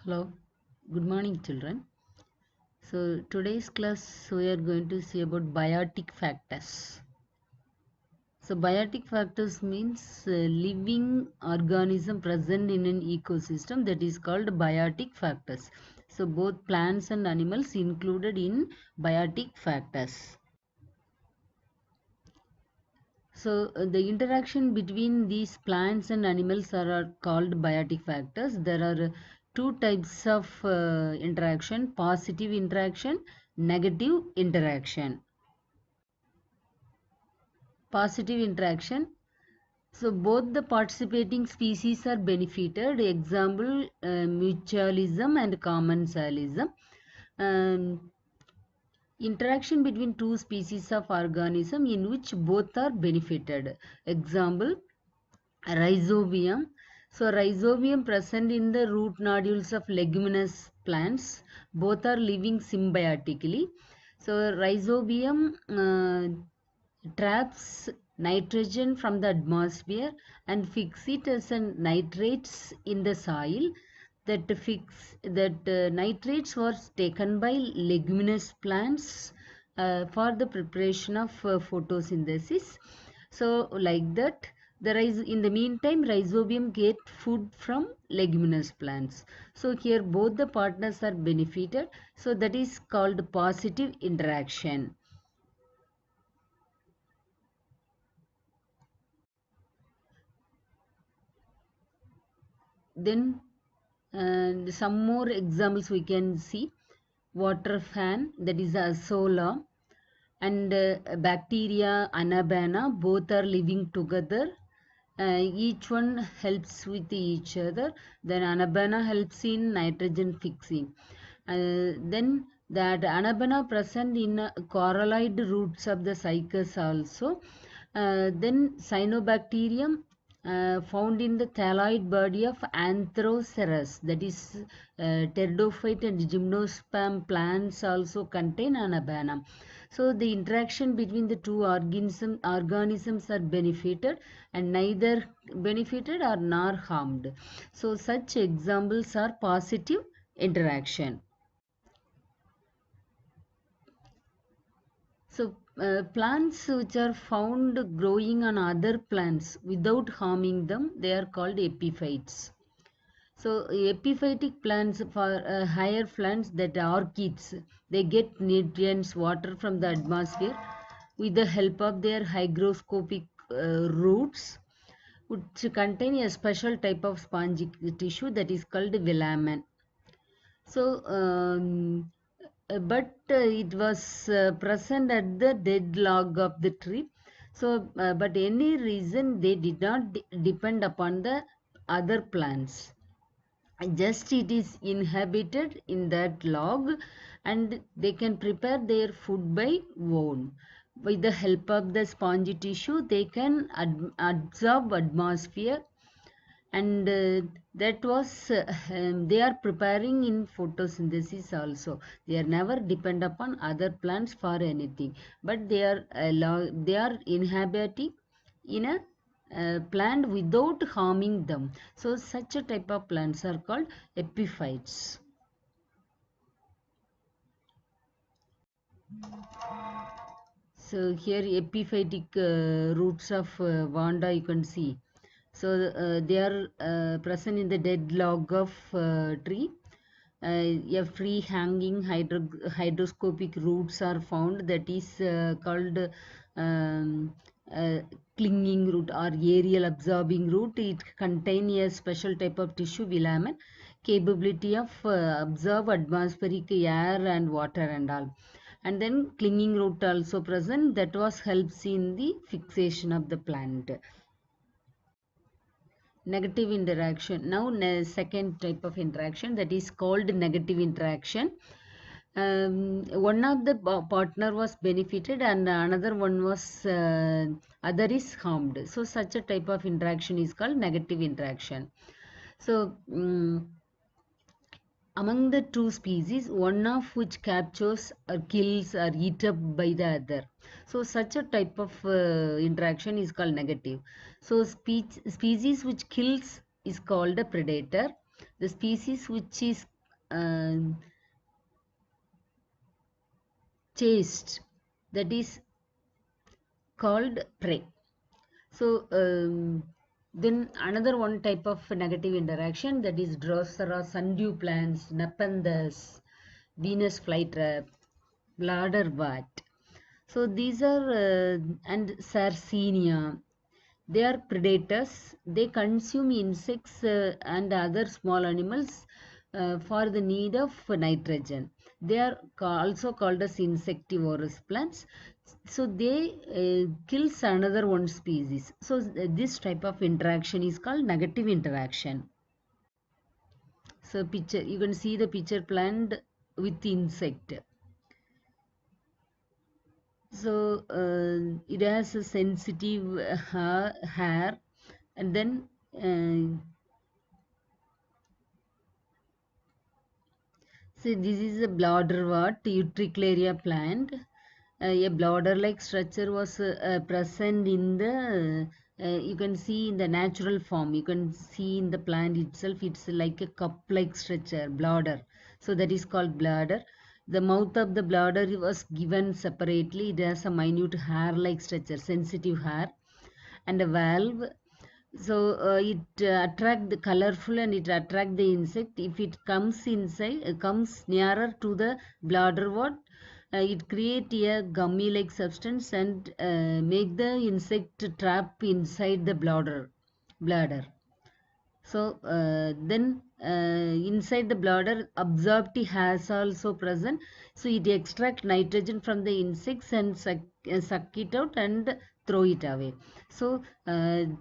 Hello, good morning, children. So, today's class we are going to see about biotic factors. So, biotic factors means living organism present in an ecosystem, that is called biotic factors. So, both plants and animals included in biotic factors. So, the interaction between these plants and animals are called biotic factors. There are two types of interaction: positive interaction, negative interaction. Positive interaction. So, both the participating species are benefited. Example, mutualism and commensalism. Um, Interaction between two species of organism in which both are benefited. Example, rhizobium. So rhizobium present in the root nodules of leguminous plants. Both are living symbiotically. So rhizobium traps nitrogen from the atmosphere and fix it as nitrates in the soil. That nitrates was taken by leguminous plants for the preparation of photosynthesis. So like that, in the meantime, rhizobium get food from leguminous plants. So here both the partners are benefited. So that is called positive interaction. Then some more examples we can see. Water fan, that is Azolla, and bacteria Anabana, both are living together. Each one helps with each other. Then Anabana helps in nitrogen fixing. Then that Anabana present in coralloid roots of the cycas also. Then cyanobacterium found in the thalloid body of Anthroceras, that is pteridophyte and gymnosperm plants also contain Anabana. So the interaction between the two organisms are benefited and neither benefited or nor harmed. So such examples are positive interaction. So plants which are found growing on other plants without harming them, they are called epiphytes. So epiphytic plants, for higher plants, that orchids, they get nutrients, water from the atmosphere with the help of their hygroscopic roots, which contain a special type of spongy tissue that is called velamen. So, but it was present at the dead log of the tree. So, but any reason they did not depend upon the other plants. Just it is inhabited in that log, and they can prepare their food by own. With the help of the spongy tissue, they can absorb atmosphere, and that was they are preparing in photosynthesis also. They are never depend upon other plants for anything, but they are inhabiting in a plant without harming them. So such a type of plants are called epiphytes. So here epiphytic roots of vanda you can see. So they are present in the dead log of tree. A free hanging hydroscopic roots are found, that is called um, uh, clinging root or aerial absorbing root. It contains a special type of tissue velamen, capability of absorb atmospheric air and water and all. And then clinging root also present, that was helps in the fixation of the plant. Negative interaction. Now second type of interaction, that is called negative interaction. One of the partner was benefited and another one was other is harmed. So such a type of interaction is called negative interaction. So among the two species, one of which captures or kills or eat up by the other. So such a type of interaction is called negative. So species which kills is called a predator. The species which is chased, that is called prey. So then another one type of negative interaction, that is Drosera, sundew plants, Nepenthes, Venus flytrap, bladderwort. So these are and Sarcenia. They are predators. They consume insects and other small animals for the need of nitrogen. They are also called as insectivorous plants. So they kills another one species. So this type of interaction is called negative interaction. So picture, you can see the picture plant with insect. So it has a sensitive hair, and then see, this is a bladderwort, Utricularia plant. A bladder-like structure was present in the, you can see in the natural form. You can see in the plant itself, it's like a cup-like structure, bladder. So that is called bladder. The mouth of the bladder was given separately. It has a minute hair-like structure, sensitive hair, and a valve. So it attract the colorful, and it attract the insect. If it comes inside, comes nearer to the bladderwort, it create a gummy like substance and make the insect trap inside the bladder. So then inside the bladder, absorptive has also present. So it extract nitrogen from the insects and suck it out and throw it away. So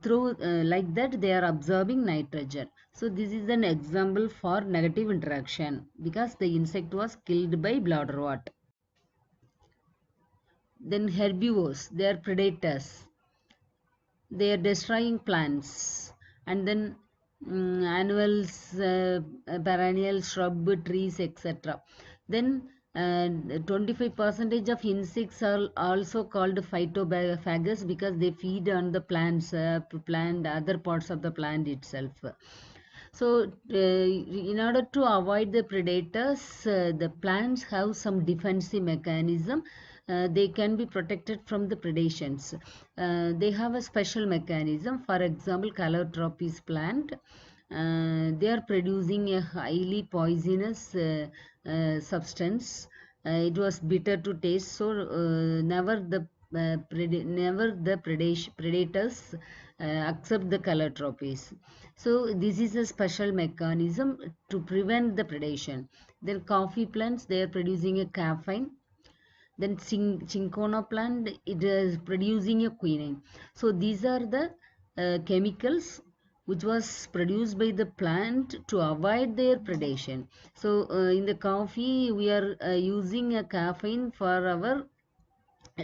through like that they are absorbing nitrogen. So this is an example for negative interaction because the insect was killed by bladderwort. Then herbivores, they are predators. They are destroying plants, and then annuals, perennial shrub trees, etc. Then 25% of insects are also called phytophagus because they feed on the plants, plant other parts of the plant itself. So in order to avoid the predators, the plants have some defensive mechanism. They can be protected from the predations. They have a special mechanism. For example, Calotropis plant. They are producing a highly poisonous substance. It was bitter to taste, so never the predators accept the Calotropis. So this is a special mechanism to prevent the predation. Then coffee plants, they are producing a caffeine. Then cinchona plant, it is producing a quinine. So these are the chemicals which was produced by the plant to avoid their predation. So in the coffee we are using a caffeine for our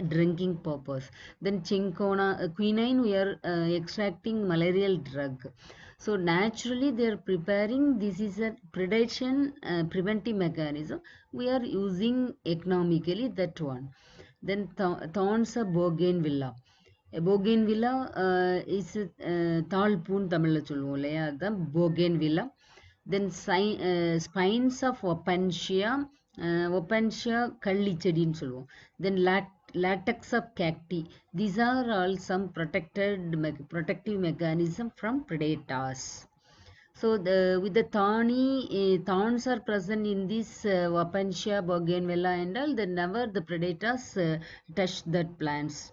drinking purpose. Then cinchona quinine, we are extracting malarial drug. So naturally they are preparing. This is a predation preventive mechanism. We are using economically that one. Then thorns of bougainvillea. Bougainvillea is தாழ்பூன்னு தமிழ்ல சொல்லுவோம் இல்லையா, அதுதான் bougainvillea. Then spines of Opuntia கள்ளிச்செடின்னு சொல்லுவோம். Then latex of cacti. These are all some protective mechanism from predators. So with the thorns are present in this Opuntia, bougainvillea and all, then never the predators touch that plants.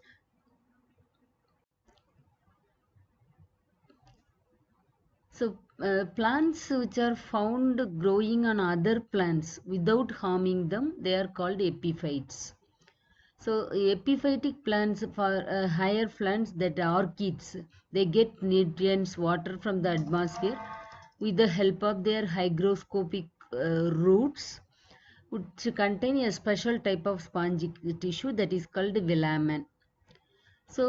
So plants which are found growing on other plants without harming them, they are called epiphytes. So epiphytic plants, for higher plants, that orchids, they get nutrients, water from the atmosphere with the help of their hygroscopic roots, which contain a special type of spongy tissue that is called velamen. So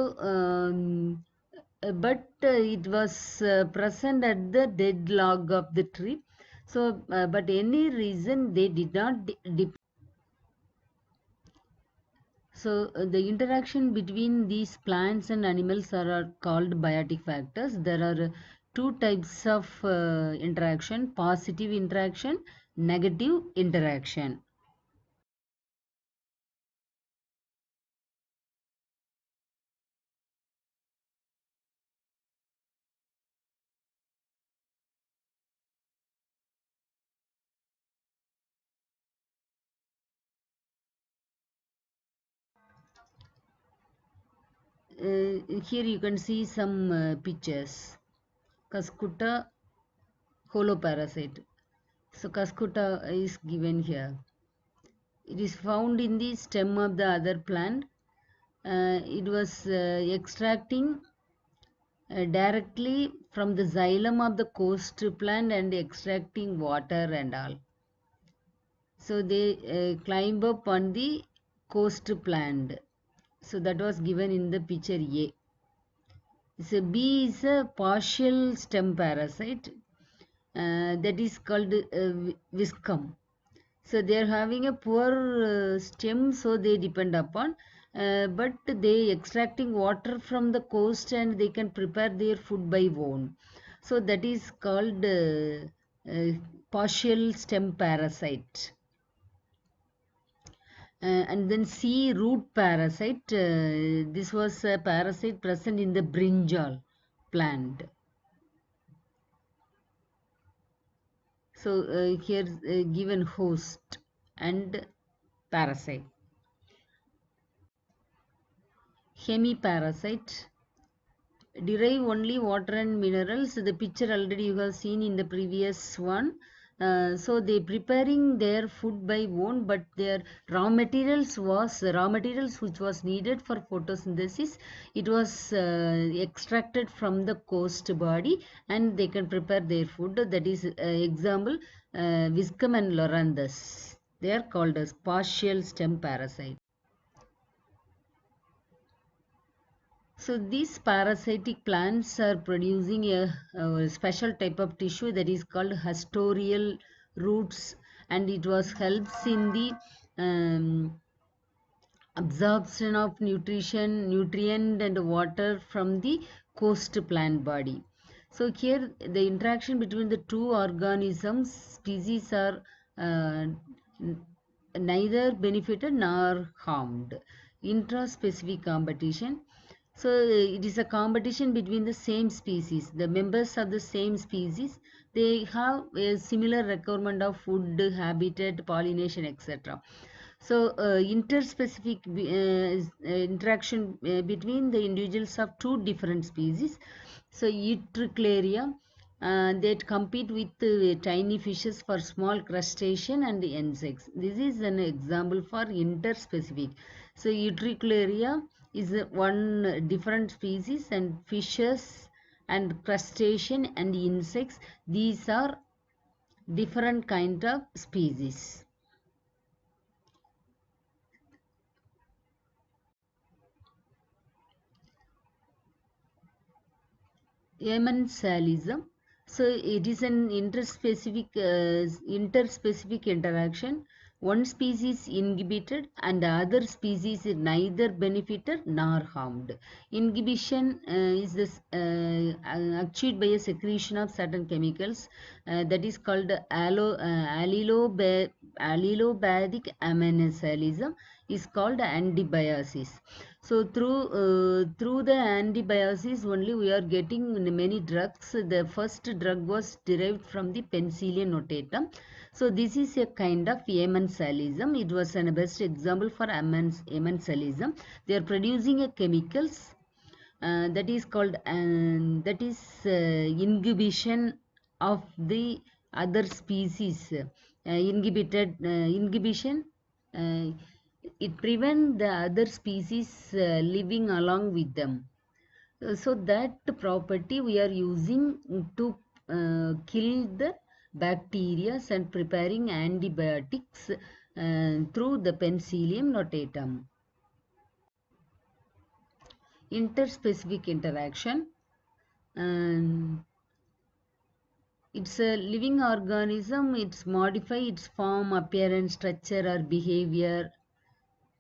but it was present at the dead log of the tree. So but any reason they did not so the interaction between these plants and animals are called biotic factors. There are two types of interaction: positive interaction, negative interaction. Here you can see some pictures. Cuscuta holoparasite. So Cuscuta is given here. It is found in the stem of the other plant. It was extracting directly from the xylem of the coast plant and extracting water and all. So they climb up on the coast plant. So that was given in the picture A. So B is a partial stem parasite that is called viscum. So they are having a poor stem, so they depend upon. But they extracting water from the coast and they can prepare their food by own. So that is called partial stem parasite. And then C, root parasite. This was a parasite present in the brinjal plant. So here given host and parasite. Hemiparasite derive only water and minerals. The picture already you have seen in the previous one. So they preparing their food by own, but their raw materials which was needed for photosynthesis. It was extracted from the coast body, and they can prepare their food. That is example Viscum and Loranthus. They are called as partial stem parasite. So these parasitic plants are producing a special type of tissue that is called hastoreal roots, and it was helps in the absorption of nutrient and water from the coast plant body. So here the interaction between the two organisms species are neither benefited nor harmed. Intraspecific competition. So it is a competition between the same species. The members of the same species, they have a similar requirement of food, habitat, pollination, etc. So interspecific interaction between the individuals of two different species. So Utricularia, that compete with tiny fishes for small crustacean and insects. This is an example for interspecific. So Utricularia is one different species, and fishes and crustacean and insects, these are different kind of species. Emensalism. So it is an interspecific interaction. One species inhibited and the other species is neither benefited nor harmed. Inhibition is this achieved by a secretion of certain chemicals that is called allelobadic amenasalism is called antibiosis. So through the antibiosis only we are getting many drugs. The first drug was derived from the Penicillium notatum. So this is a kind of emensalism. It was a best example for emensalism. They are producing a chemicals that is called inhibition of the other species. Inhibition. It prevents the other species living along with them. So that property we are using to kill the bacteria and preparing antibiotics through the Penicillium notatum. Interspecific interaction. It's a living organism. It's modify its form, appearance, structure or behavior,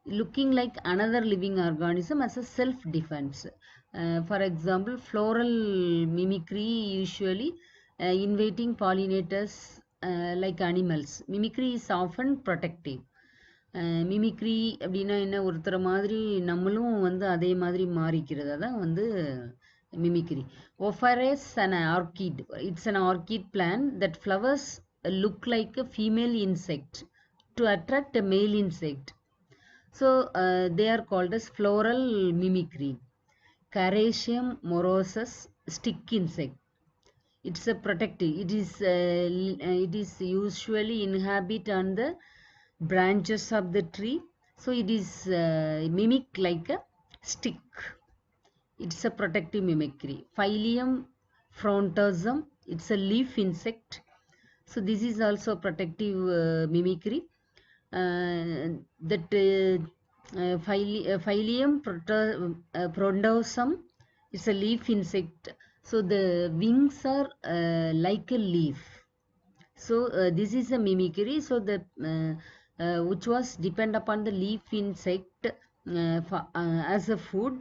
looking like another living organism as a self-defense. For example, floral mimicry, usually inviting pollinators like animals. Mimicry is often protective. Mimicry அப்படின்னா என்ன, ஒருத்தரை மாதிரி நம்மளும் வந்து அதே மாதிரி மாறிக்கிறது, அதான் வந்து mimicry. Ophrys an orchid. It's an orchid plant that flowers look like a female insect to attract a male insect. So they are called as floral mimicry. Carassium morosus, stick insect. It's a protective. It is usually inhabit on the branches of the tree. So it is mimic like a stick. It's a protective mimicry. Phylum Frontosum. It's a leaf insect. So this is also protective mimicry. Phylum Frontosum. It's a leaf insect. So the wings are like a leaf. So this is a mimicry. So the which was depend upon the leaf insect as a food.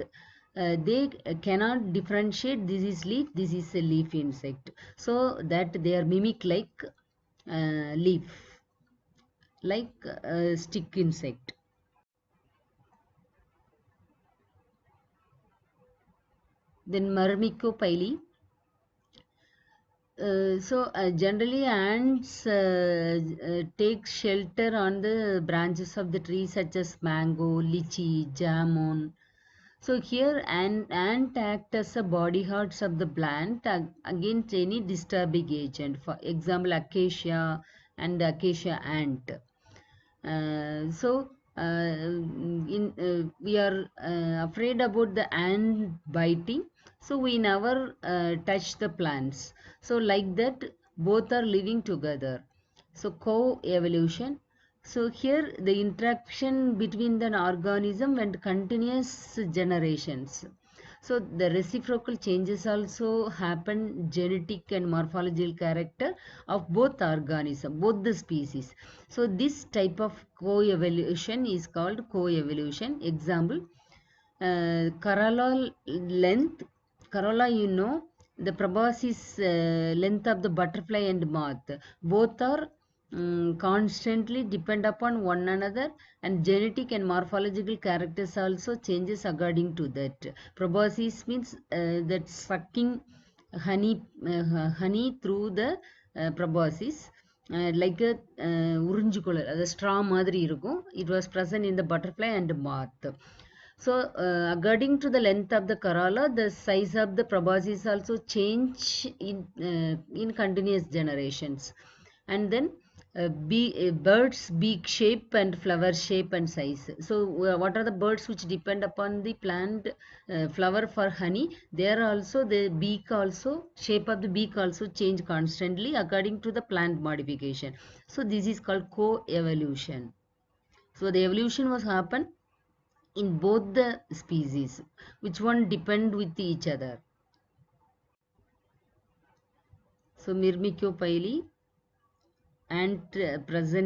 They cannot differentiate this is leaf, this is a leaf insect. So that they are mimic like leaf, like stick insect. Then Myrmecopyle. Generally ants take shelter on the branches of the trees such as mango, lychee, jamun. So here ant act as a bodyguards of the plant against any disturbing agent. For example, acacia and acacia ant. We are afraid about the ant biting, so we never touch the plants. So like that, both are living together. So co-evolution. So here the interaction between the organism and continuous generations. So the reciprocal changes also happen genetic and morphological character of both organism, both the species. So this type of co-evolution is called co-evolution. Example, corolla length. Corolla, you know, the proboscis length of the butterfly and moth. Both are constantly depend upon one another, and genetic and morphological characters also changes according to that. Proboscis means that sucking honey through the proboscis. Like a உறிஞ்சுக்குழல், அது straw மாதிரி இருக்கும். It was present in the butterfly and moth. So according to the length of the corolla, the size of the proboscis also change in continuous generations. And then birds beak shape and flower shape and size. So what are the birds which depend upon the plant flower for honey? There also the beak also, shape of the beak also change constantly according to the plant modification. So this is called co-evolution. So the evolution was happen in both the species, which one depend with each other. So Myrmecopyle ant present